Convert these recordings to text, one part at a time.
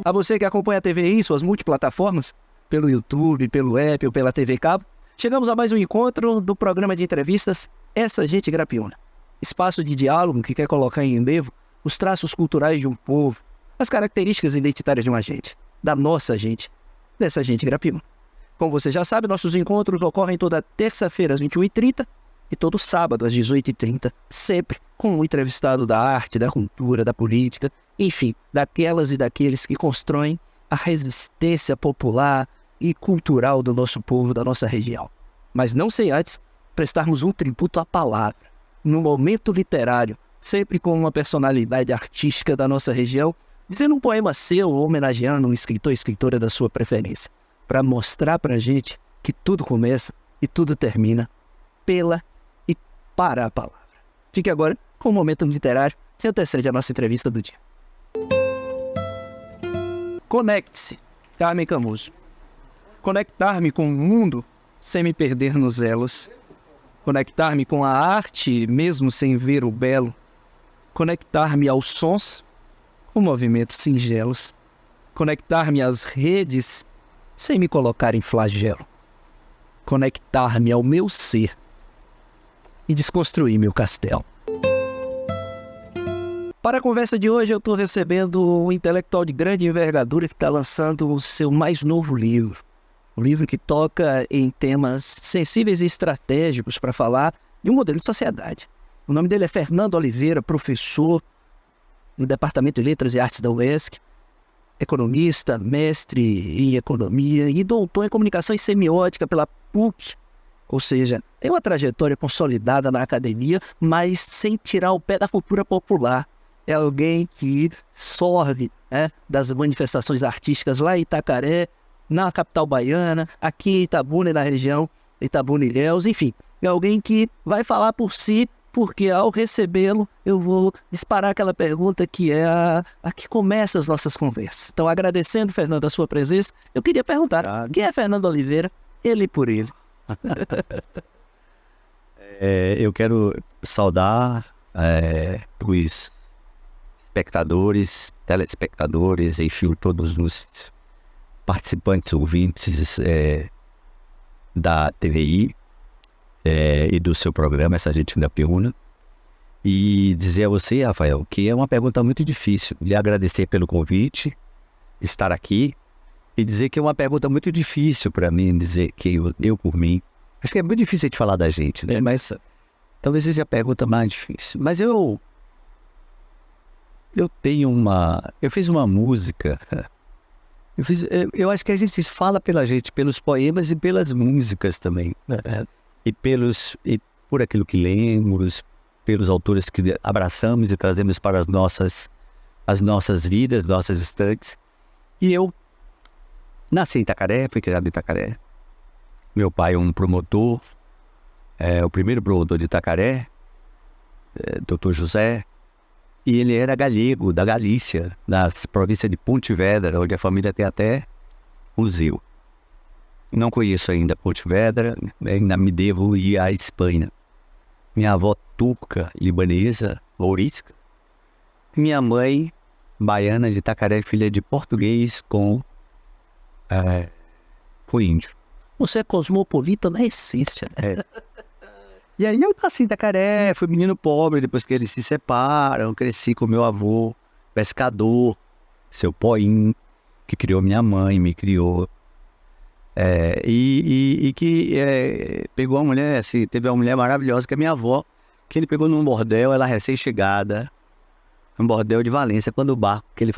A você que acompanha a TVI em suas multiplataformas, pelo YouTube, pelo app ou pela TV Cabo, chegamos a mais um encontro do programa de entrevistas Essa Gente Grapiúna. Espaço de diálogo que quer colocar em relevo os traços culturais de um povo, as características identitárias de uma gente, da nossa gente, dessa gente Grapiúna. Como você já sabe, nossos encontros ocorrem toda terça-feira às 21h30 e todo sábado às 18h30, sempre com um entrevistado da arte, da cultura, da política, enfim, daquelas e daqueles que constroem a resistência popular e cultural do nosso povo, da nossa região. Mas não sem antes prestarmos um tributo à palavra, no momento literário, sempre com uma personalidade artística da nossa região, dizendo um poema seu ou homenageando um escritor ou escritora da sua preferência, para mostrar pra gente que tudo começa e tudo termina pela e para a palavra. Fique agora com o momento literário que antecede a nossa entrevista do dia. Conecte-se, Carmen Camuso. Conectar-me com o mundo sem me perder nos elos. Conectar-me com a arte mesmo sem ver o belo. Conectar-me aos sons com movimentos singelos. Conectar-me às redes sem me colocar em flagelo. Conectar-me ao meu ser e desconstruir meu castelo. Para a conversa de hoje, eu estou recebendo um intelectual de grande envergadura que está lançando o seu mais novo livro. Um livro que toca em temas sensíveis e estratégicos para falar de um modelo de sociedade. O nome dele é Fernando Oliveira, professor no Departamento de Letras e Artes da UESC, economista, mestre em economia e doutor em comunicação e semiótica pela PUC. Ou seja, tem uma trajetória consolidada na academia, mas sem tirar o pé da cultura popular. É alguém que sorve das manifestações artísticas lá em Itacaré, na capital baiana, aqui em Itabuna e na região Itabuna e Ilhéus, enfim. É alguém que vai falar por si, porque ao recebê-lo eu vou disparar aquela pergunta que é a que começa as nossas conversas. Então, agradecendo, Fernando, a sua presença, eu queria perguntar, quem é Fernando Oliveira? Ele por ele. Eu quero saudar os espectadores, telespectadores, enfim, todos os participantes, ouvintes da TVI e do seu programa, Essa Gente Grapiúna, e dizer a você, Rafael, que é uma pergunta muito difícil, lhe agradecer pelo convite, estar aqui, e dizer que é uma pergunta muito difícil para mim, dizer que eu por mim, acho que é muito difícil de falar da gente, né? Mas talvez seja a pergunta mais difícil. Mas eu fiz uma música, eu acho que a gente fala pela gente, pelos poemas e pelas músicas também, né? E por aquilo que lemos, pelos autores que abraçamos e trazemos para as nossas vidas, nossas estantes. E eu nasci em Itacaré, fui criado em Itacaré. Meu pai é um promotor, o primeiro promotor de Itacaré, Dr. José, e ele era galego, da Galícia, da província de Pontevedra, onde a família tem até museu. Não conheço ainda Pontevedra, ainda me devo ir à Espanha. Minha avó turca, libanesa, lourisca. Minha mãe, baiana de Itacaré, filha de português com índio. Você é cosmopolita na essência, né? E aí eu nasci em Itacaré, fui menino pobre, depois que eles se separam, cresci com meu avô, pescador, seu Poim, que criou minha mãe, me criou. E que pegou uma mulher, assim, teve uma mulher maravilhosa, que é minha avó, que ele pegou num bordel, ela recém-chegada, um bordel de Valência, quando o barco que ele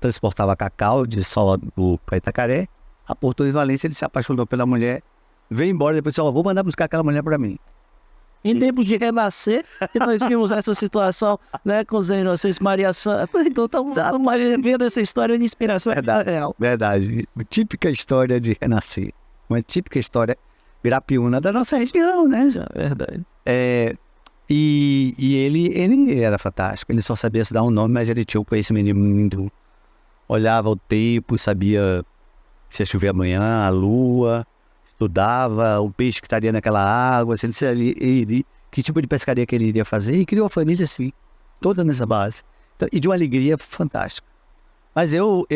transportava cacau de Salvador para Itacaré, aportou em Valência, ele se apaixonou pela mulher, veio embora, depois disse, vou mandar buscar aquela mulher para mim. Em tempos de renascer, que nós vimos essa situação, né, com os inocentes Maria Santa. Então, estamos vendo essa história de inspiração real. Verdade. Típica história de renascer. Uma típica história grapiúna da nossa região, né? Verdade. E ele era fantástico. Ele só sabia se dar um nome, mas ele tinha o conhecimento de mundo. Olhava o tempo, sabia se ia chover amanhã, a lua, estudava o peixe que estaria naquela água, que tipo de pescaria que ele iria fazer, e criou a família assim, toda nessa base. Então, e de uma alegria fantástica. Mas eu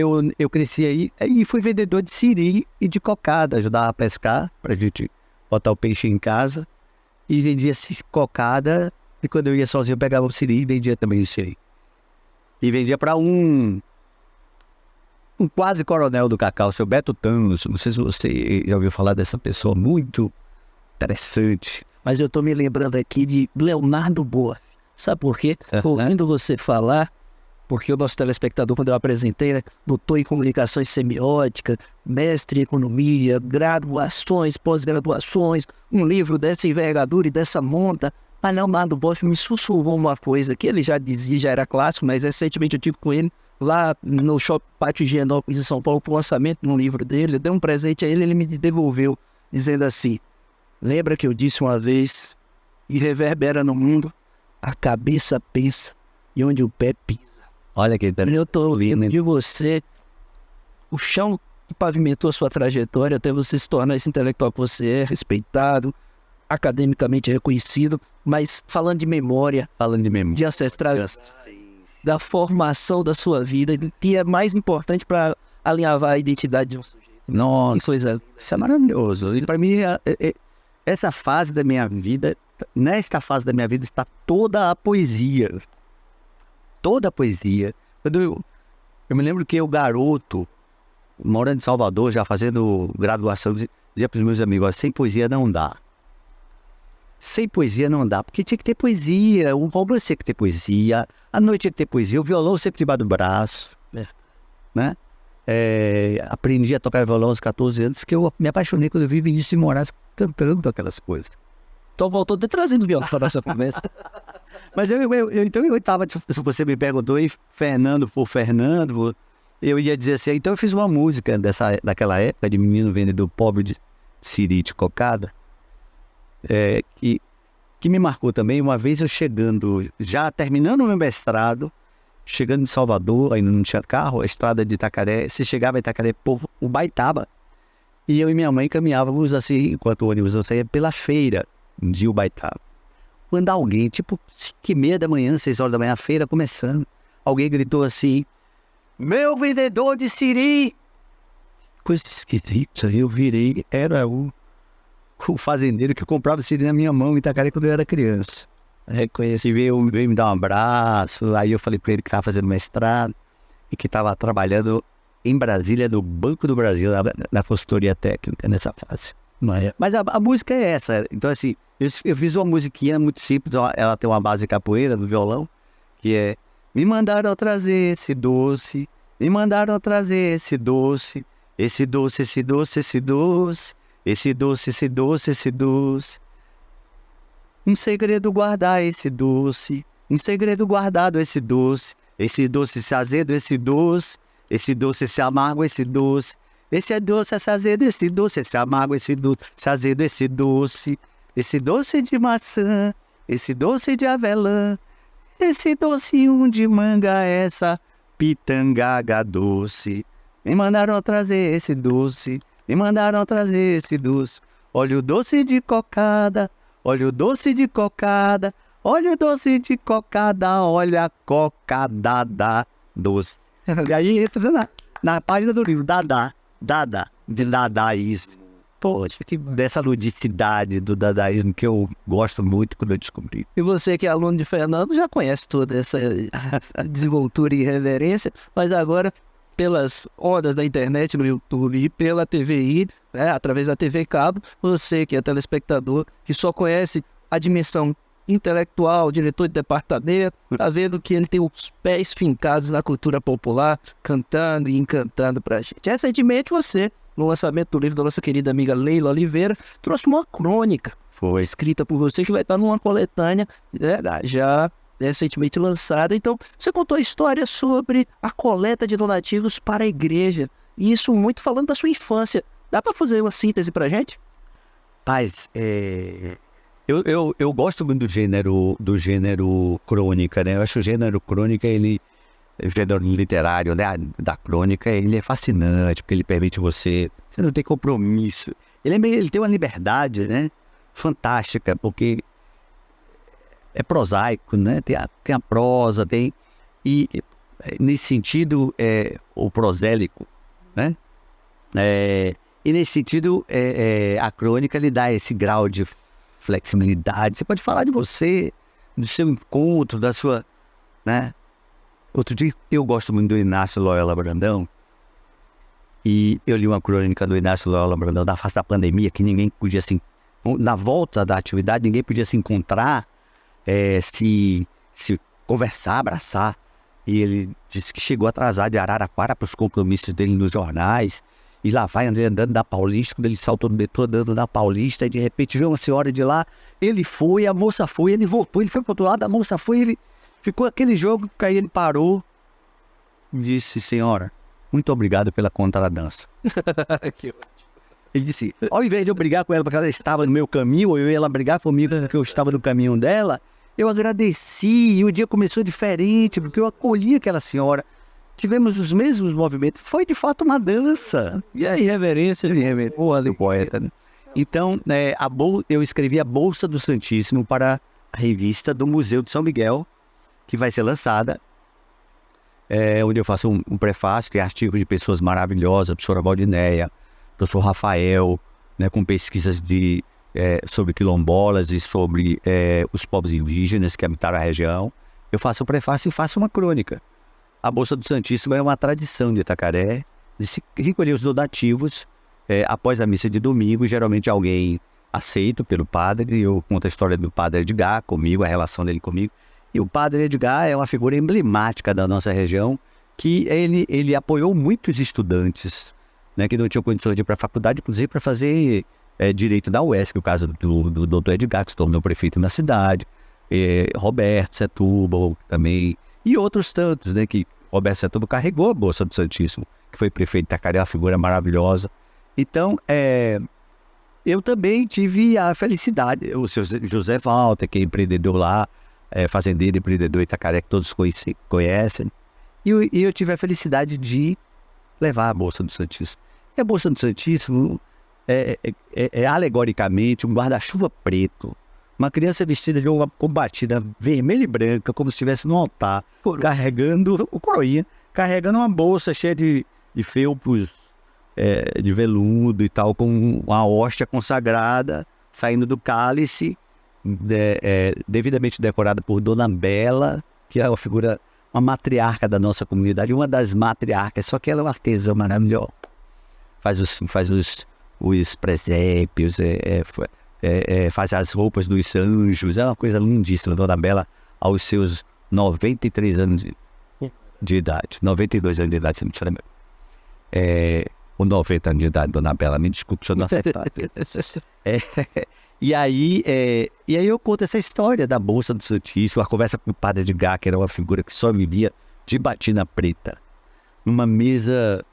cresci aí e fui vendedor de siri e de cocada, ajudava a pescar pra gente botar o peixe em casa e vendia cocada, e quando eu ia sozinho eu pegava o siri e vendia também o siri. E vendia para um quase coronel do cacau, o seu Beto Thanos. Não sei se você já ouviu falar dessa pessoa, muito interessante. Mas eu tô me lembrando aqui de Leonardo Boff. Sabe por quê? Ouvindo você falar, porque o nosso telespectador, quando eu apresentei, né, doutor em comunicações semiótica, mestre em economia, graduações, pós-graduações, um livro dessa envergadura e dessa monta. Mas Leonardo Boff me sussurrou uma coisa que ele já dizia, já era clássico, mas recentemente eu tive com ele lá no Shopping Pátio Higienópolis em São Paulo para o lançamento de um livro dele. Eu dei um presente a ele, ele me devolveu, dizendo assim: lembra que eu disse uma vez, e reverbera no mundo, a cabeça pensa e onde o pé pisa. Olha que interessante. Eu estou ouvindo de você, o chão que pavimentou a sua trajetória até você se tornar esse intelectual que você é, respeitado, academicamente reconhecido, mas falando de memória, de ancestrais, da formação da sua vida, que é mais importante para alinhavar a identidade de um sujeito. Nossa, que coisa. Isso é maravilhoso. E para mim, essa fase da minha vida, nesta fase da minha vida está toda a poesia. Toda a poesia. Quando eu me lembro que eu, garoto, morando em Salvador, já fazendo graduação, dizia para os meus amigos: ó, sem poesia não dá. Sem poesia não dá, porque tinha que ter poesia, o romance tinha que ter poesia, a noite tinha que ter poesia, o violão sempre debaixo do braço, né? Aprendi a tocar violão aos 14 anos, porque eu me apaixonei quando eu vi Vinícius de Moraes cantando aquelas coisas. Então voltou até trazendo violão para a nossa conversa. Mas então eu estava, se você me perguntou, e Fernando por Fernando, eu ia dizer assim, então eu fiz uma música daquela época, de menino vendedor pobre de siri de cocada, que me marcou também. Uma vez eu chegando, já terminando o meu mestrado, chegando em Salvador, ainda não tinha carro, a estrada de Itacaré, se chegava em Itacaré, povo, Ubaitaba, e eu e minha mãe caminhávamos assim, enquanto o ônibus não saía, pela feira de Ubaitaba. Quando alguém, tipo 5h30 da manhã, 6 horas da manhã, a feira começando, alguém gritou assim: meu vendedor de siri! Coisa esquisita, eu virei, era o fazendeiro que comprava siri na minha mão em Itacaré quando eu era criança. Reconheci. E veio me dar um abraço, aí eu falei para ele que estava fazendo mestrado e que estava trabalhando em Brasília, no Banco do Brasil, na consultoria técnica, nessa fase. Mas a música é essa. Então, assim, eu fiz uma musiquinha muito simples, ela tem uma base capoeira do violão, que é: me mandaram trazer esse doce, me mandaram trazer esse doce, esse doce, esse doce, esse doce, esse doce, esse doce, esse doce. Um segredo guardar esse doce, um segredo guardado esse doce se azedo, esse doce se amargo, esse doce. Esse é doce, esse azedo, esse doce, esse amargo, esse doce, esse azedo, esse doce de maçã, esse doce de avelã, esse docinho de manga, essa pitangaga doce. Me mandaram trazer esse doce, me mandaram trazer esse doce. Olha o doce de cocada, olha o doce de cocada, olha o doce de cocada, olha a cocada doce. E aí entra na página do livro, de dadaísmo. Poxa, que dessa ludicidade do dadaísmo que eu gosto muito quando eu descobri. E você que é aluno de Fernando já conhece toda essa desenvoltura e reverência, mas agora, pelas ondas da internet, no YouTube e pela TVI, né, através da TV Cabo, você que é telespectador, que só conhece a dimensão intelectual, diretor de departamento, tá vendo que ele tem os pés fincados na cultura popular, cantando e encantando pra gente. Recentemente você, no lançamento do livro da nossa querida amiga Leila Oliveira, trouxe uma crônica escrita por você, que vai estar numa coletânea, né, já recentemente lançada. Então, você contou a história sobre a coleta de donativos para a igreja, e isso muito falando da sua infância. Dá para fazer uma síntese pra gente? Paz, eu gosto muito do gênero crônica, né? Eu acho o gênero crônica, o gênero literário, né, da crônica, ele é fascinante, porque ele permite você não ter compromisso. Ele tem uma liberdade, né, fantástica, porque é prosaico, né? Tem a prosa, e nesse sentido, o prosélico, né? E nesse sentido, a crônica lhe dá esse grau de flexibilidade. Você pode falar de você, do seu encontro, da sua, né? Outro dia, eu gosto muito do Inácio Loyola Brandão, e eu li uma crônica do Inácio Loyola Brandão da face da pandemia, que ninguém podia na volta da atividade, ninguém podia se encontrar, se conversar, abraçar. E ele disse que chegou atrasado de Araraquara para os compromissos dele nos jornais. E lá vai andando da Paulista, quando ele saltou no metrô andando da Paulista, e de repente veio uma senhora de lá, ele foi, a moça foi, ele voltou, ele foi para o outro lado, a moça foi, ele ficou aquele jogo, aí ele parou e disse: senhora, muito obrigado pela contradança. Que ótimo. Ele disse, ao invés de eu brigar com ela porque ela estava no meu caminho, ou eu ia ela brigar comigo porque eu estava no caminho dela, eu agradeci, e o dia começou diferente, porque eu acolhi aquela senhora. Tivemos os mesmos movimentos. Foi, de fato, uma dança. E a irreverência do poeta, né? Então, eu escrevi a Bolsa do Santíssimo para a revista do Museu de São Miguel, que vai ser lançada, onde eu faço um prefácio, tem artigos de pessoas maravilhosas, a professora Valdinéia, o professor Rafael, né, com pesquisas sobre quilombolas e sobre os povos indígenas que habitaram a região. Eu faço o prefácio e faço uma crônica. A Bolsa do Santíssimo é uma tradição de Itacaré, de se recolher os donativos após a missa de domingo. Geralmente alguém aceito pelo padre. Eu conto a história do padre Edgar comigo, a relação dele comigo. E o padre Edgar é uma figura emblemática da nossa região, que ele apoiou muitos estudantes, né, que não tinham condições de ir para a faculdade, inclusive para fazer direito da UESC, o caso do doutor Edgar, que se tornou prefeito na cidade, Roberto Setúbal também, e outros tantos, né, que Roberto Setúbal carregou a Bolsa do Santíssimo, que foi prefeito de Itacaré, uma figura maravilhosa. Então, eu também tive a felicidade, o seu José Walter, que é empreendedor lá, fazendeiro, empreendedor Itacaré, que todos conhecem, e eu tive a felicidade de levar a Bolsa do Santíssimo. E a Bolsa do Santíssimo é alegoricamente um guarda-chuva preto, uma criança vestida de uma combatida vermelha e branca, como se estivesse no altar, carregando o coroinha, carregando uma bolsa cheia de felpos de veludo e tal, com uma hóstia consagrada, saindo do cálice, devidamente decorada por Dona Bela, que é uma figura, uma matriarca da nossa comunidade, uma das matriarcas, só que ela é uma artesã maravilhosa. Faz os presépios, faz as roupas dos anjos, é uma coisa lindíssima. Dona Bela, aos seus 93 anos de idade, 92 anos de idade, se não me engano, ou 90 anos de idade, Dona Bela, me desculpe se eu não acertar. E aí eu conto essa história da Bolsa do Santíssimo, a conversa com o padre Edgar, que era uma figura que só vivia de batina preta, numa mesa,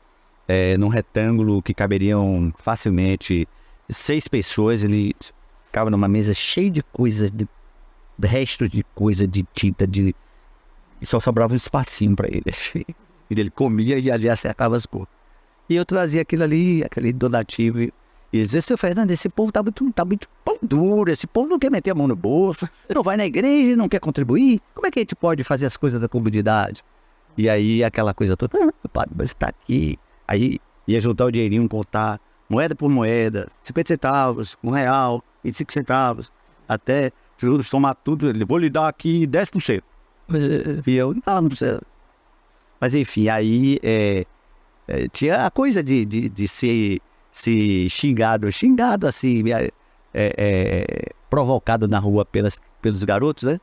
num retângulo que caberiam facilmente 6 pessoas. Ele ficava numa mesa cheia de coisas, de restos de coisa, de tinta, e só sobrava um espacinho para ele. E ele comia e ali acertava as cores. E eu trazia aquilo ali, aquele donativo, e dizia: seu Fernando, esse povo tá muito pão duro, esse povo não quer meter a mão no bolso, não vai na igreja, não quer contribuir, como é que a gente pode fazer as coisas da comunidade? E aí aquela coisa toda, padre, mas tá aqui. Aí ia juntar o dinheirinho, contar moeda por moeda, 50 centavos, R$1, 25 centavos, até juros, tomar tudo, ele: vou lhe dar aqui 10%. E eu: não precisa. Mas enfim, aí tinha a coisa de ser xingado assim, provocado na rua pelos garotos, né?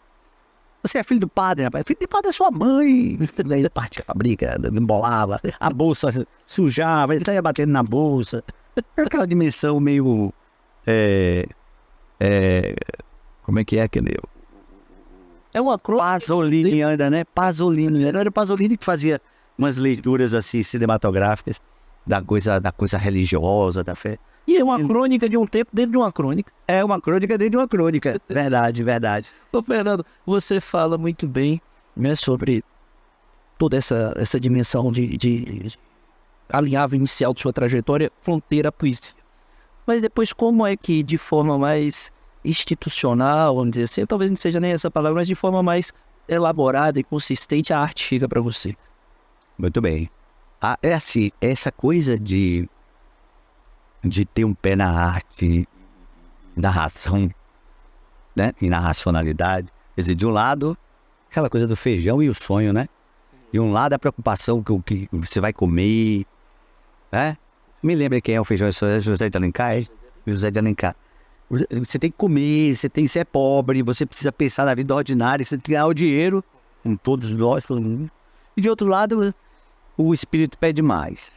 Você é filho do padre, rapaz. Filho do padre é sua mãe. Aí partia a briga, embolava, a bolsa sujava, ele saía batendo na bolsa. Aquela dimensão meio... como é que é aquele... É uma crônica. Pasolini ainda, né? Pasolini. Era o Pasolini que fazia umas leituras assim, cinematográficas da coisa religiosa, da fé. E é uma crônica de um tempo dentro de uma crônica. É uma crônica dentro de uma crônica. Verdade, verdade. Ô, Fernando, você fala muito bem, né, sobre toda essa dimensão de alinhava inicial de sua trajetória, fronteira à poesia. Mas depois, como é que, de forma mais institucional, vamos dizer assim, talvez não seja nem essa palavra, mas de forma mais elaborada e consistente, a arte chega para você? Muito bem. É assim, essa coisa de ter um pé na arte, na ração, né? E na racionalidade. Quer dizer, de um lado, aquela coisa do feijão e o sonho, né? De um lado, a preocupação com o que você vai comer, né? Me lembra quem é o feijão e o sonho? José de Alencar? José de Alencar. Você tem que comer, você é pobre, você precisa pensar na vida ordinária, você tem que ganhar o dinheiro, com todos nós, todo mundo. E de outro lado, o espírito pede mais.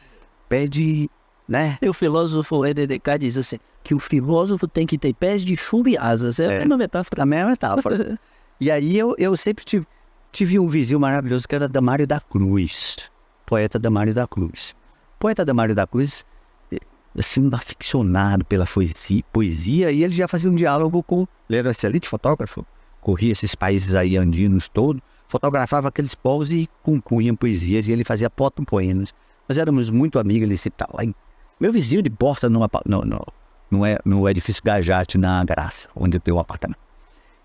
Pede, né? E o filósofo René Descartes diz assim, que o filósofo tem que ter pés de chuva e asas. É uma metáfora. A mesma metáfora. E aí eu sempre tive um vizinho maravilhoso que era Damário da Cruz. Poeta Damário da Cruz. Poeta Damário da Cruz, assim, aficionado pela poesia, e ele já fazia um diálogo com... Ele era um excelente fotógrafo, corria esses países aí andinos todos, fotografava aqueles povos e compunha poesias, e ele fazia poemas. Nós éramos muito amigos, ele citava lá. Meu vizinho de porta no edifício Gajate, na Graça, onde eu tenho um apartamento.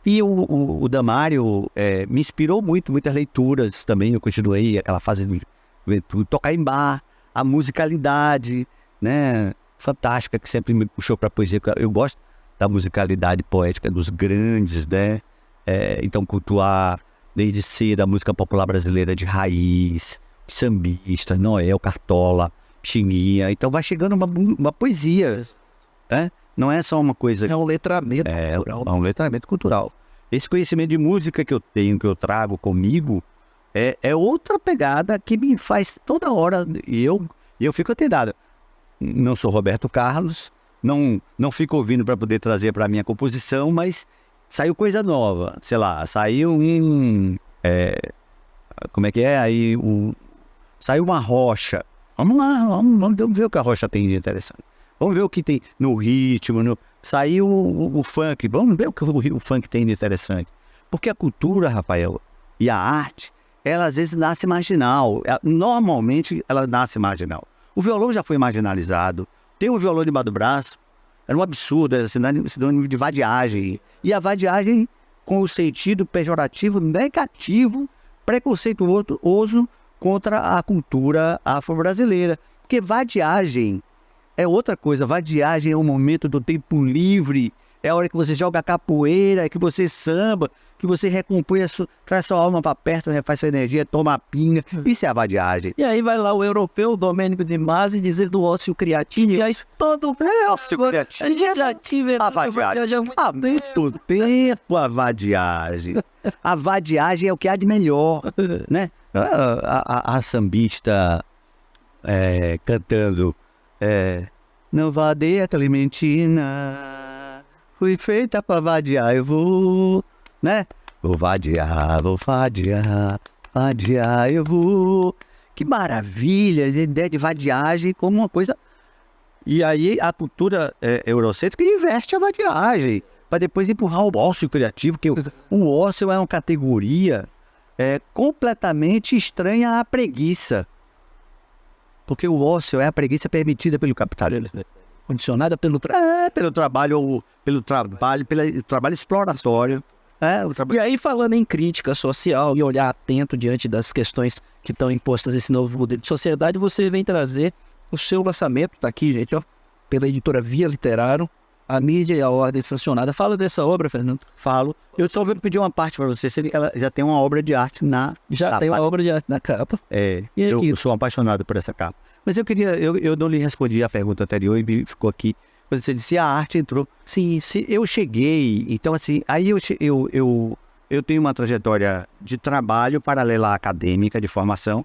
E o Damário me inspirou muito, muitas leituras também, eu continuei aquela fase de juventude, tocar em bar, a musicalidade, né, fantástica, que sempre me puxou para a poesia. Eu gosto da musicalidade poética dos grandes, né? Então cultuar desde cedo a música popular brasileira de raiz, sambista, Noel, Cartola, Chininha. Então vai chegando uma poesia, né? Não é só uma coisa... É um letramento cultural. É um letramento cultural. Esse conhecimento de música que eu tenho, que eu trago comigo, é outra pegada que me faz toda hora, e eu fico atendado. Não sou Roberto Carlos, não fico ouvindo para poder trazer para a minha composição, mas saiu coisa nova, sei lá, saiu como é que é? Aí saiu uma rocha. Vamos lá, vamos ver o que a rocha tem de interessante. Vamos ver o que tem no ritmo, saiu o funk, vamos ver o que o funk tem de interessante. Porque a cultura, Rafael, e a arte, ela às vezes nasce marginal. Normalmente ela nasce marginal. O violão já foi marginalizado. Ter o violão debaixo do braço era um absurdo, era sinônimo de vadiagem. E a vadiagem com o sentido pejorativo, negativo, preconceituoso contra a cultura afro-brasileira. Porque vadiagem é outra coisa. Vadiagem é um momento do tempo livre, é a hora que você joga capoeira, que você samba, que você recompõe, traz sua alma para perto, refaz sua energia, toma a pinga. Isso é a vadiagem. E aí vai lá o europeu, Domênico de Masi, dizer do ócio criativo. E aí todo ócio criativo. A gente já tive a vadiagem. Há muito tempo a vadiagem. A vadiagem é o que há de melhor, né? A sambista cantando não vadeia Clementina, fui feita pra vadiar, eu vou, né? Vou vadiar, eu vou. Que maravilha, a ideia de vadiagem como uma coisa. E aí a cultura eurocêntrica inverte a vadiagem, para depois empurrar o ócio criativo, que o ócio é uma categoria completamente estranha à preguiça. Porque o ócio é a preguiça permitida pelo capitalismo, condicionada pelo trabalho exploratório. E aí, falando em crítica social e olhar atento diante das questões que estão impostas nesse novo modelo de sociedade, você vem trazer o seu lançamento, tá aqui, gente, ó, pela editora Via Literário, A Mídia e a Ordem Sancionada. Fala dessa obra, Fernando. Falo. Eu só vou pedir uma parte para você, ela já tem uma obra de arte na Já capa. Tem uma obra de arte na capa. Eu sou apaixonado por essa capa. Mas eu não lhe respondi a pergunta anterior e ficou aqui. Quando você disse a arte entrou. Sim, eu cheguei, então assim, aí eu tenho uma trajetória de trabalho paralela à acadêmica, de formação,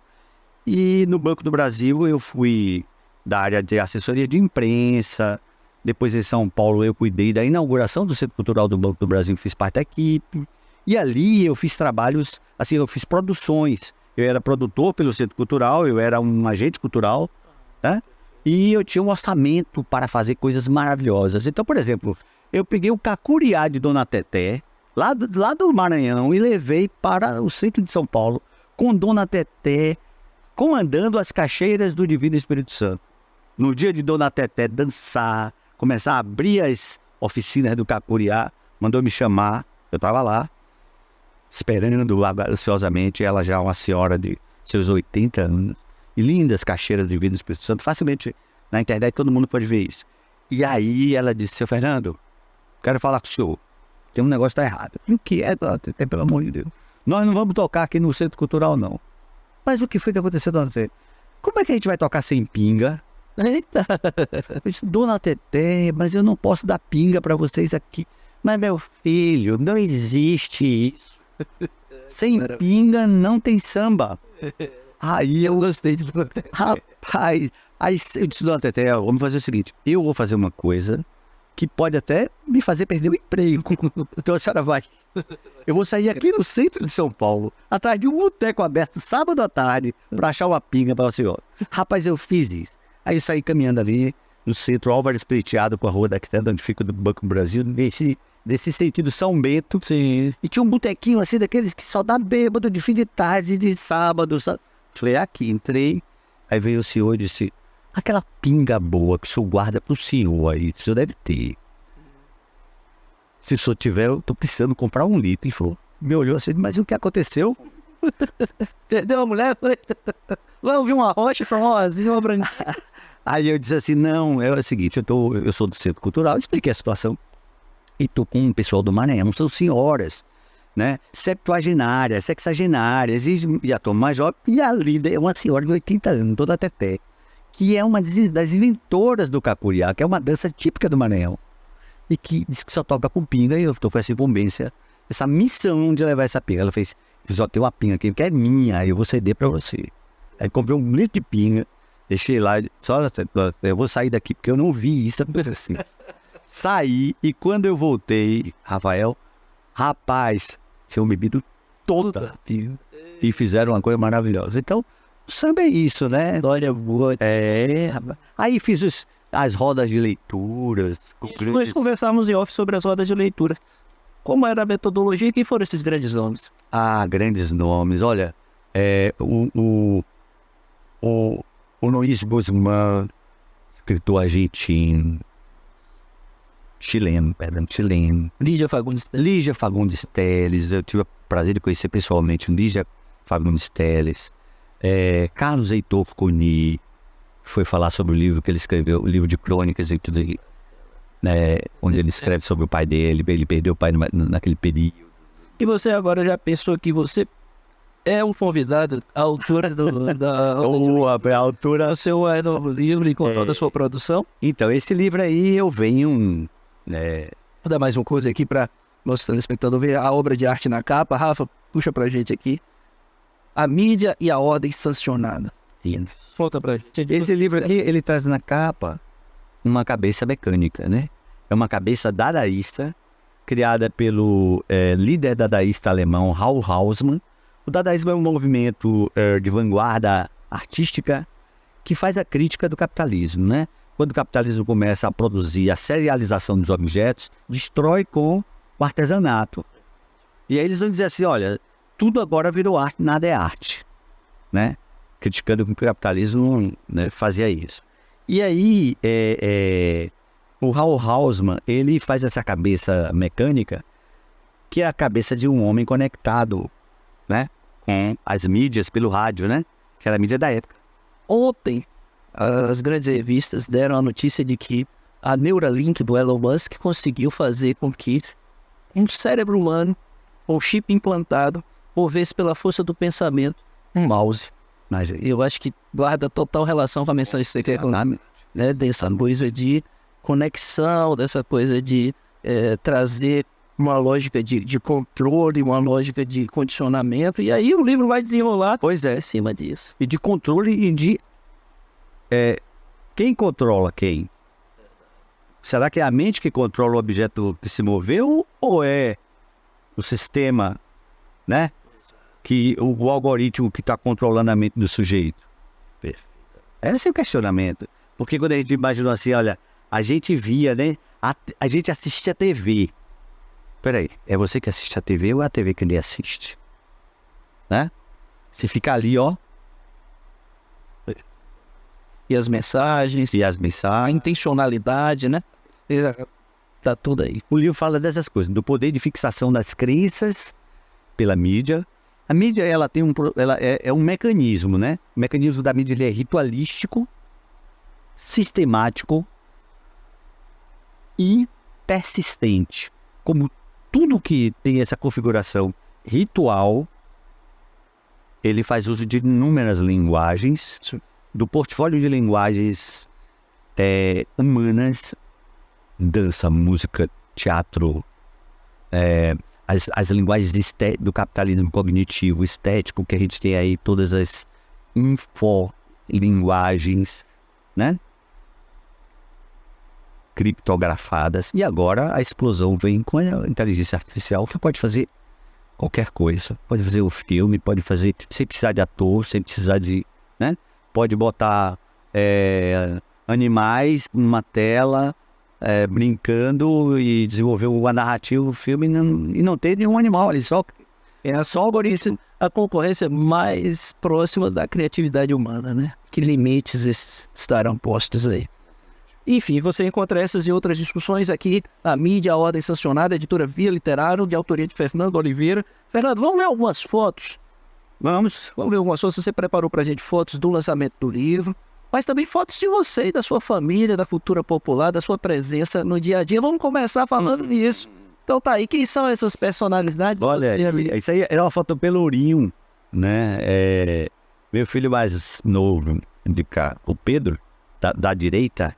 e no Banco do Brasil eu fui da área de assessoria de imprensa. Depois em São Paulo eu cuidei da inauguração do Centro Cultural do Banco do Brasil, fiz parte da equipe. E ali eu fiz trabalhos, assim, eu fiz produções. Eu era produtor pelo Centro Cultural, eu era um agente cultural, né? E eu tinha um orçamento para fazer coisas maravilhosas. Então, por exemplo, eu peguei o Cacuriá de Dona Teté, lá do Maranhão, e levei para o centro de São Paulo, com Dona Teté comandando as caixeiras do Divino Espírito Santo. No dia de Dona Teté dançar, começar a abrir as oficinas do Cacuriá, mandou me chamar, eu estava lá, esperando ansiosamente, ela já é uma senhora de seus 80 anos. e lindas caixeiras de vidro do Espírito Santo, facilmente na internet todo mundo pode ver isso. E aí ela disse, seu Fernando, quero falar com o senhor, tem um negócio que está errado. O que é, pelo amor de Deus? Nós não vamos tocar aqui no Centro Cultural, não. Mas o que foi que aconteceu, dona Teté? Como é que a gente vai tocar sem pinga? Eita. Eu disse, dona Teté, mas eu não posso dar pinga para vocês aqui. Mas, meu filho, não existe isso. Sem pinga não tem samba. Aí Eu gostei de você. rapaz, aí eu disse, dona Teté, vamos fazer o seguinte, eu vou fazer uma coisa que pode até me fazer perder o emprego. Então a senhora vai. Eu vou sair aqui no centro de São Paulo, atrás de um boteco aberto, sábado à tarde, para achar uma pinga para a senhora. Rapaz, eu fiz isso. Aí eu saí caminhando ali no centro, Álvares Pleiteado, com a rua daqui, onde fica do Banco do Brasil, desse sentido São Bento. Sim. E tinha um botequinho assim, daqueles que só dá bêbado de fim de tarde, de sábado. Sabe? Falei, aqui, entrei. Aí veio o senhor e disse, aquela pinga boa que o senhor guarda pro senhor aí, o senhor deve ter. Se o senhor tiver, eu tô precisando comprar 1 litro. E falou, me olhou assim, mas e o que aconteceu? Deu uma mulher, falei, vamos ver uma rocha, uma rosinha, uma branquinha. Aí eu disse assim, não, é o seguinte, eu sou do Centro Cultural, expliquei a situação. E tô com um pessoal do Maranhão, são senhoras, né? Septuagenárias, sexagenárias, e a turma mais jovem, e a líder é uma senhora de 80 anos, toda teté, que é uma das inventoras do Cacuriá, que é uma dança típica do Maranhão, e que diz que só toca com pinga, e eu tô com essa incumbência, essa missão de levar essa pinga. Ela fez, ó, tem uma pinga aqui que é minha, aí eu vou ceder pra você. Aí comprei 1 litro de pinga, deixei lá, só eu vou sair daqui, porque eu não vi isso assim. Saí, e quando eu voltei, Rafael, rapaz, tinham bebido toda. E fizeram uma coisa maravilhosa. Então, o samba é isso, né? História boa. É, rapaz. Aí fiz as rodas de leituras. Nós conversávamos em off sobre as rodas de leitura. Como era a metodologia e quem foram esses grandes nomes? Ah, grandes nomes. Olha, o Luiz Guzmán, escritor argentino, chileno. Lídia Fagundes Telles, eu tive o prazer de conhecer pessoalmente o Lígia Fagundes Telles. Carlos Heitor Coni foi falar sobre o livro que ele escreveu, o livro de crônicas e tudo, né, onde ele escreve sobre o pai dele, ele perdeu o pai naquele período. E você agora já pensou que você é um convidado à altura A altura. do seu novo livro e com toda a sua produção? Então, esse livro aí eu venho... Vou dar mais uma coisa aqui para nosso telespectador ver a obra de arte na capa. Rafa, puxa pra gente aqui. A mídia e a ordem sancionada. Conta pra gente. Esse livro aqui, ele traz na capa uma cabeça mecânica, né? É uma cabeça dadaísta, criada pelo líder dadaísta alemão Raul Hausmann. O dadaísmo é um movimento de vanguarda artística que faz a crítica do capitalismo, né? Quando o capitalismo começa a produzir a serialização dos objetos, destrói com o artesanato. E aí eles vão dizer assim, olha, tudo agora virou arte, nada é arte, né? Criticando que o capitalismo, né, fazia isso. E aí, o Raul Hausmann, ele faz essa cabeça mecânica, que é a cabeça de um homem conectado, né, com as mídias pelo rádio, né? Que era a mídia da época. Ontem, as grandes revistas deram a notícia de que a Neuralink do Elon Musk conseguiu fazer com que um cérebro humano, com chip implantado, movesse pela força do pensamento um mouse. Mas Eu acho que guarda total relação com a mensagem que você quer contar, né? Dessa coisa de conexão, dessa coisa de trazer uma lógica de controle, uma lógica de condicionamento. E aí o livro vai desenrolar em cima disso. E de controle e de... quem controla quem? Será que é a mente que controla o objeto que se moveu ou é o sistema, né? Que o algoritmo que está controlando a mente do sujeito? Perfeito. Esse é o questionamento. Porque quando a gente imaginou assim, olha, a gente via, né? A gente assiste a TV. Peraí, é você que assiste a TV ou é a TV que ele assiste? Né? Você fica ali, ó. E as mensagens, a intencionalidade, né? Tá tudo aí. O livro fala dessas coisas, do poder de fixação das crenças pela mídia, A mídia, ela tem ela é um mecanismo, né? O mecanismo da mídia, ele é ritualístico, sistemático e persistente. Como tudo que tem essa configuração ritual, ele faz uso de inúmeras linguagens, do portfólio de linguagens humanas, dança, música, teatro, as linguagens do capitalismo cognitivo, estético, que a gente tem aí, todas as infolinguagens, né? Criptografadas. E agora a explosão vem com a inteligência artificial, que pode fazer qualquer coisa. Pode fazer o filme, pode fazer sem precisar de ator, sem precisar de... né? Pode botar animais numa tela, brincando e desenvolver uma narrativa do filme e não ter nenhum animal ali, só a concorrência mais próxima da criatividade humana, né? Que limites estarão postos aí? Enfim, você encontra essas e outras discussões aqui na Mídia, a Ordem Sancionada, editora Via Literário, de autoria de Fernando Oliveira. Fernando, vamos ver algumas fotos? Vamos ver algumas fotos. Você preparou pra gente fotos do lançamento do livro, mas também fotos de você e da sua família, da cultura popular, da sua presença no dia a dia. Vamos começar falando disso. Então tá aí, quem são essas personalidades? Olha, isso aí é uma foto do Pelourinho, né? Meu filho mais novo, de cá, o Pedro, da direita,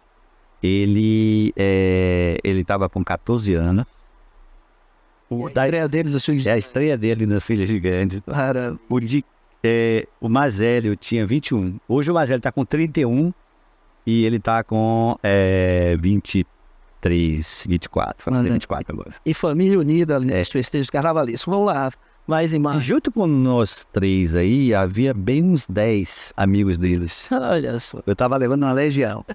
ele estava com 14 anos. A estreia dele, a estreia dele na Filha Gigante. Cara, o mais velho tinha 21. Hoje o mais velho está com 31 e ele está com 23, 24. 24 agora. E família unida nos festejos carnavalescos. Vamos lá, mais imagens. Junto com nós três aí, havia bem uns 10 amigos deles. Olha só. Eu estava levando uma legião.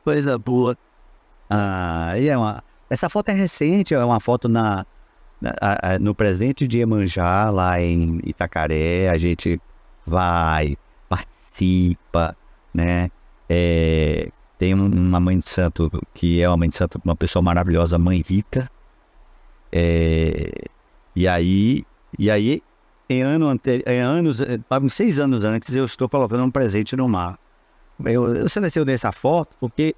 Coisa boa. Essa foto é recente, é uma foto no presente de Iemanjá, lá em Itacaré. A gente vai, participa, né? Tem uma mãe de santo, que é uma mãe de santo, uma pessoa maravilhosa, Mãe Rita. E aí, uns 6 anos antes, eu estou colocando um presente no mar. Eu selecionei essa foto porque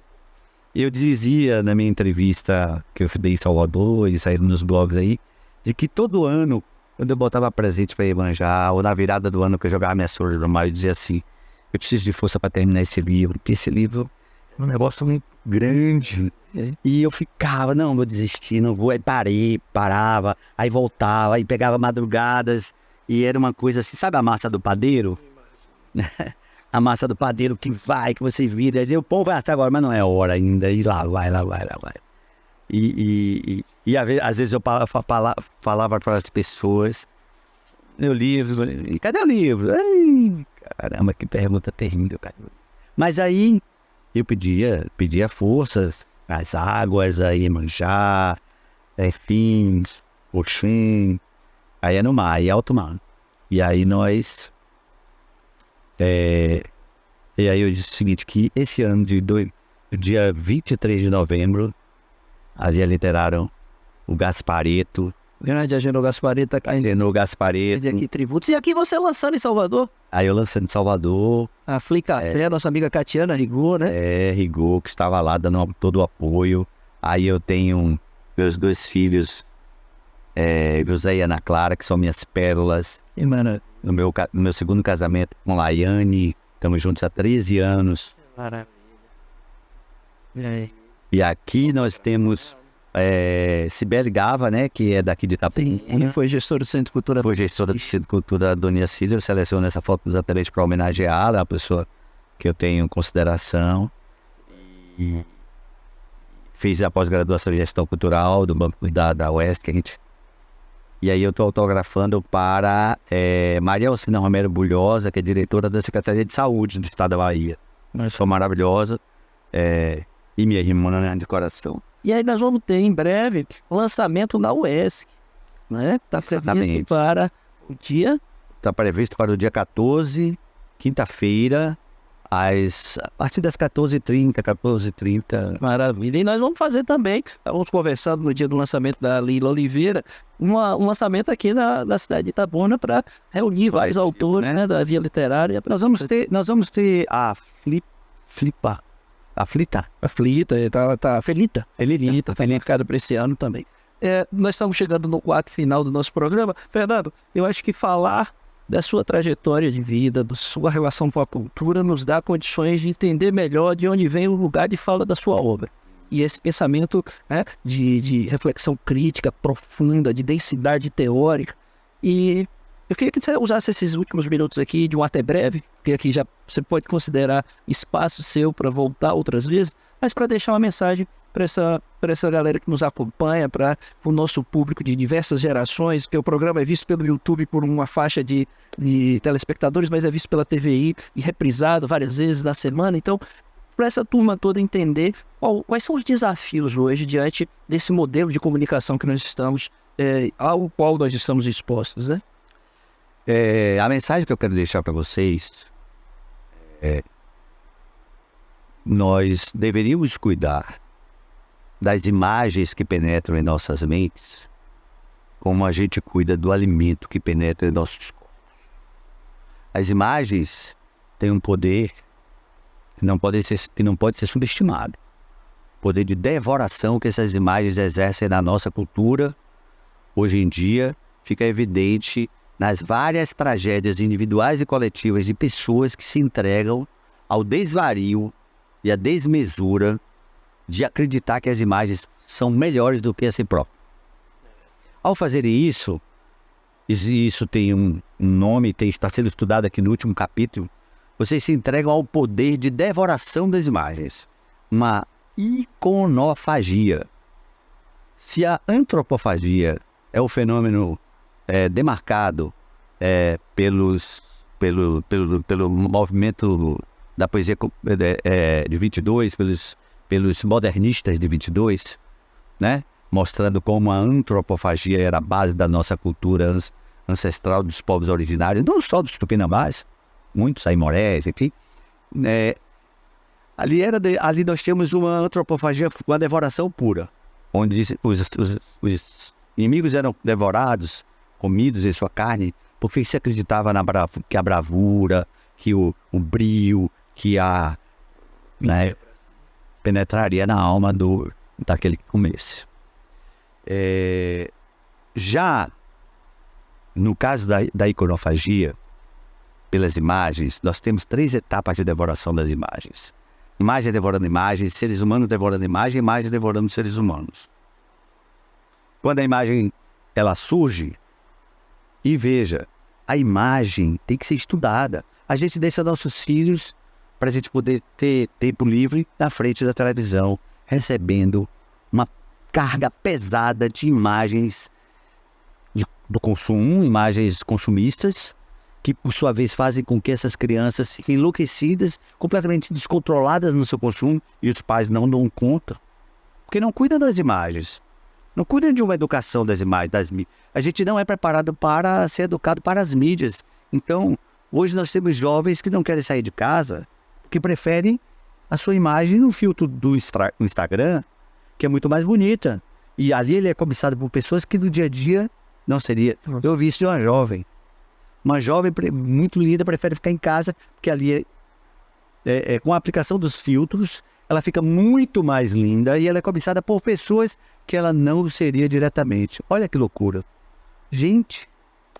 eu dizia na minha entrevista que eu dei em Salvador e saíram nos blogs aí, de que todo ano, quando eu botava presente para Iemanjá, ou na virada do ano que eu jogava minha sorte no mar, eu dizia assim: eu preciso de força para terminar esse livro, porque esse livro é um negócio muito grande. E eu ficava, não vou desistir, não vou. Aí parava, aí voltava, aí pegava madrugadas, e era uma coisa assim, sabe a massa do padeiro? A massa do padeiro que você vira, e o pão vai assar agora, mas não é hora ainda, e lá vai. E às vezes eu falava para as pessoas, meu livro, cadê o livro? Ai, caramba, que pergunta terrível, cara. Mas aí eu pedia forças, as águas, a Iemanjá, enfim, Oxum, aí é no mar, aí é alto mar. E aí nós... E aí eu disse o seguinte, que esse ano, dia 23 de novembro, a Via Literário, o Gaspareto. Grande Agenor Gaspareto tá caindo. Agenor Gaspareto. Aqui, tributos. E aqui você lançando em Salvador? Aí eu lançando em Salvador. A Fli Café, nossa amiga Catiana Rigor, né? Rigor, que estava lá dando todo o apoio. Aí eu tenho meus 2 filhos, José e Ana Clara, que são minhas pérolas. E, mano, no meu segundo casamento com Laiane, estamos juntos há 13 anos. Maravilha. E aqui nós temos Cibele Gava, né, que é daqui de Itapema. Sim, foi gestora do Centro de Cultura. Foi gestora do Centro de Cultura Dona Cida. Eu seleciono essa foto exatamente para homenageá-la, é uma pessoa que eu tenho em consideração. E fiz a pós-graduação em Gestão Cultural do Banco da UESC, que a gente... E aí eu estou autografando para Maria Alcina Romero Bulhosa, que é diretora da Secretaria de Saúde do Estado da Bahia. Uma pessoa maravilhosa, e minha irmã de coração. E aí nós vamos ter em breve o lançamento na UESC, né? Está previsto para o dia... Está previsto para o dia 14, quinta-feira, a partir das 14h30. Maravilha. E nós vamos fazer também, estamos conversando no dia do lançamento da Lila Oliveira, um lançamento aqui na cidade de Itabuna para reunir vários autores, né, da Via Literária. Nós vamos ter a Felita, tá marcada para esse ano também. Nós estamos chegando no quarto final do nosso programa. Fernando, eu acho que falar da sua trajetória de vida, da sua relação com a cultura, nos dá condições de entender melhor de onde vem o lugar de fala da sua obra. E esse pensamento, né, de reflexão crítica profunda, de densidade teórica. E eu queria que você usasse esses últimos minutos aqui de um até breve, que aqui já você pode considerar espaço seu para voltar outras vezes, mas para deixar uma mensagem para essa galera que nos acompanha, para o nosso público de diversas gerações, porque o programa é visto pelo YouTube por uma faixa de telespectadores, mas é visto pela TVI e reprisado várias vezes na semana. Então, para essa turma toda entender quais são os desafios hoje diante desse modelo de comunicação que nós estamos, ao qual nós estamos expostos, né? A mensagem que eu quero deixar para vocês é: nós deveríamos cuidar das imagens que penetram em nossas mentes, como a gente cuida do alimento que penetra em nossos corpos. As imagens têm um poder que não pode ser subestimado. O poder de devoração que essas imagens exercem na nossa cultura, hoje em dia, fica evidente nas várias tragédias individuais e coletivas de pessoas que se entregam ao desvario e à desmesura de acreditar que as imagens são melhores do que a si próprio. Ao fazer isso, e isso tem um nome, está sendo estudado aqui no último capítulo, vocês se entregam ao poder de devoração das imagens, uma iconofagia. Se a antropofagia é o fenômeno demarcado pelo movimento da poesia de 22, pelos modernistas de 22, né? Mostrando como a antropofagia era a base da nossa cultura ancestral dos povos originários, não só dos tupinambás, muitos aimorés, enfim. Ali nós temos uma antropofagia, uma devoração pura, onde os inimigos eram devorados, comidos em sua carne, porque se acreditava que a bravura, que o brio, que a... né, penetraria na alma daquele que comesse. Já no caso da iconofagia, pelas imagens, nós temos 3 etapas de devoração das imagens. Imagem devorando imagem, seres humanos devorando imagem devorando seres humanos. Quando a imagem ela surge, e veja, a imagem tem que ser estudada. A gente deixa nossos filhos para a gente poder ter tempo livre na frente da televisão, recebendo uma carga pesada de imagens do consumo, imagens consumistas, que por sua vez fazem com que essas crianças fiquem enlouquecidas, completamente descontroladas no seu consumo, e os pais não dão conta, porque não cuidam das imagens, não cuidam de uma educação das imagens. A gente não é preparado para ser educado para as mídias. Então, hoje nós temos jovens que não querem sair de casa, que preferem a sua imagem no filtro do Instagram, que é muito mais bonita. E ali ele é cobiçado por pessoas que no dia a dia não seria. Eu vi isso de uma jovem. Uma jovem muito linda prefere ficar em casa, porque ali com a aplicação dos filtros, ela fica muito mais linda e ela é cobiçada por pessoas que ela não seria diretamente. Olha que loucura. Gente...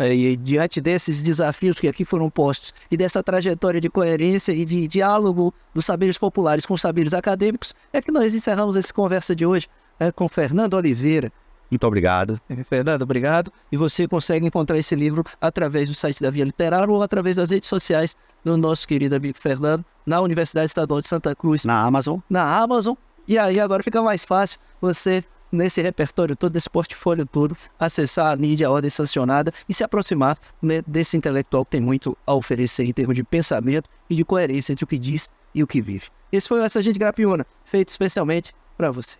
E diante desses desafios que aqui foram postos e dessa trajetória de coerência e de diálogo dos saberes populares com os saberes acadêmicos, é que nós encerramos essa conversa de hoje com Fernando Oliveira. Muito obrigado. Fernando, obrigado. E você consegue encontrar esse livro através do site da Via Literária ou através das redes sociais do nosso querido amigo Fernando, na Universidade Estadual de Santa Cruz. Na Amazon. E aí agora fica mais fácil você, nesse repertório todo, desse portfólio todo, acessar a mídia, a ordem sancionada e se aproximar, né, desse intelectual que tem muito a oferecer em termos de pensamento e de coerência entre o que diz e o que vive. Esse foi o Essa Gente Grapiúna, feito especialmente para você.